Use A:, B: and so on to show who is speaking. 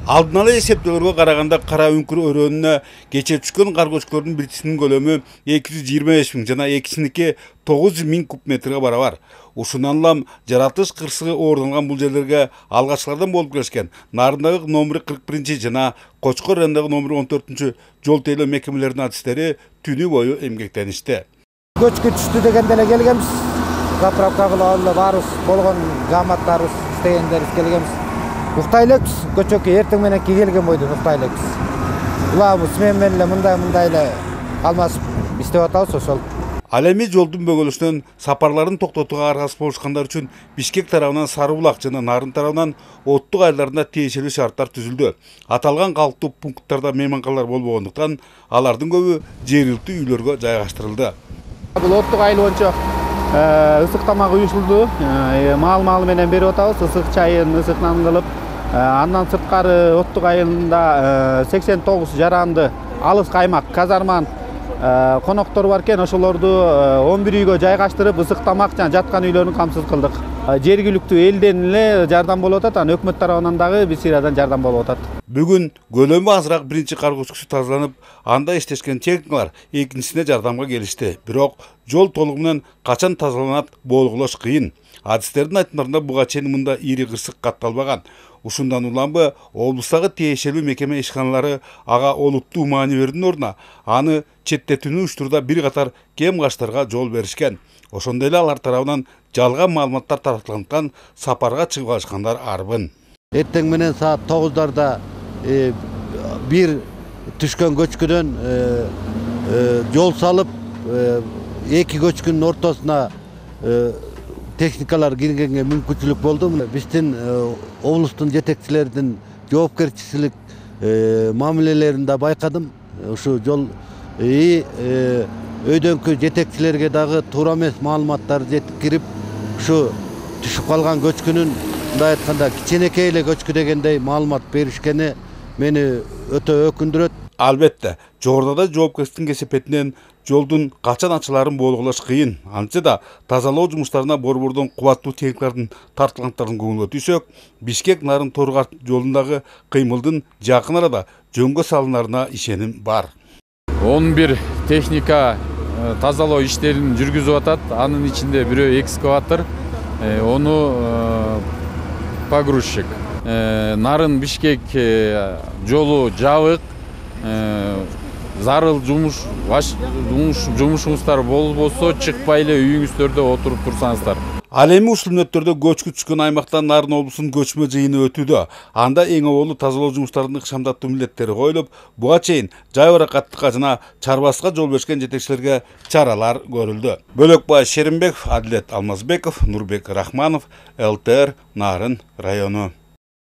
A: Алдын ала эсептөөлөргө караганда кара үңкүр өрөөнүнө кече түшкөн кар көчкүлөрдүн бирисинин көлөмү 225 000 жана экисиники 900 000 куб метрге барабар. Ушундан улам жаратылыш кырсыгы оордонгон бул жерлерге алгачкылардан болуп келишкен Нарындагы номери 41 жана Кочкор районундагы номери 14 жол тейлөө мекемелеринин адистери түнү бою эмгектеништи.
B: Көчкү түштү дегенде эле келгенбиз. Заправка кылып алып баарыбыз болгон гаматтарыбыз истегендерибиз келгенбиз. Уктай элекпиз, көчөккө эртең менен келген бойдон уктай элекпиз. Улабыз смен менен эле мындай эле алмашып иштеп атабыз ошол.
A: Ал эми жолдун бөгөлүшүнөн сапарларын токтотууга аргасыз болушкандар үчүн Бишкек тарабынан Сары Булак жана Нарын тарабынан Оттук айылдарында тиешелүү шарттар түзүлдү. Аталган калктуу пункттарда мейманканалар болбогондуктан алардын көбү жергиликтүү үйлөргө жайгаштырылды.
C: Бул Оттук айыл боюнча ысык тамак уюшулду. Маал менен берип атабыз. Ысык чайын, ысык нан кылып. Андан сырткары Оттук айылында 89 жаранды алыс каймак казарман коноктор бар экен. Ошолорду 11 үйгө жайгаштырып, ысык тамак жана жаткан үйлөрүн камсыз кылдык. Жергиликтүү элден эле жардам болуп атат, анан өкмөт тарабынан дагы бир сыйрадан жардам болуп атат.
A: Бүгүн көлөмү азыраак биринчи кар көчкүсү тазаланып, анда иштешкен техникалар экинчисине жардамга келишти. Бирок жол толугу менен качан тазаланат болгулош кыйын. Адистердин айтымдарында буга чейин мында ири кырсык катталбаган. Ушундан уламбы облустагы тиешелүү мекеме ишканалары ага олуттуу маани берүүнүн ордуна аны четтетүүнү учтурда бир катар кем качтарга жол беришкен. Ошондой эле алар тарабынан жалган маалыматтар таратылгандыктан сапарга чыгып алышкандар арбын.
D: Эртең менен саат 9-дарда бир түшкөн көчкүдөн жол салып, эки көчкүнүн ортосуна техникалар киргенге мүмкүнчүлүк болду. Биздин облустун жетекчилердин жоопкерчилик мамилелерин да байкадым. Ушу жол өйдөнкү жетекчилерге дагы туура эмес маалыматтар жеткирип, ушу түшүп калган көчкүнүн мындай айтканда кичинекей эле көчкү дегендей маалымат беришкени мени өтө өкүндүрөт.
A: Албетте, жогоруда жоопкерчиликтин кесепетинен жолдун качан ачыларын болгулош кыйын. Антса да тазалоо жумуштарына борбордон кубаттуу техникалардын тартылгандарын көңүлгө түйсөк, Бишкек Нарын Торгар жолундагы кыймылдын жакын арада жөнгө салынарына ишеним бар.
E: 11 техника тазалоо иштерин жүргүзүп атат. Анын ичинде бирөө экскаватор, погрузчик. Нарын Бишкек жолу жабык. Зарыл жумушуңуздар болбосо чыкпай эле үйүңүздөрдө отуруп турсаңыздар.
A: Ал эми ушул мүнөттөрдө көчкү түшкөн аймактан Нарын облусунун көчмө жыйыны өтүүдө. Анда эң абалы тазалоо жумуштарынын ыкчамдаттуу милдеттери коюлуп, буга чейин жай баракаттыкка жана чарбаска жол беришкен жетекчилерге чаралар көрүлдү. Бөлөкбай Шеримбеков, Адилет Алмазбеков, Нурбек Рахманов, ЛТР Нарын району.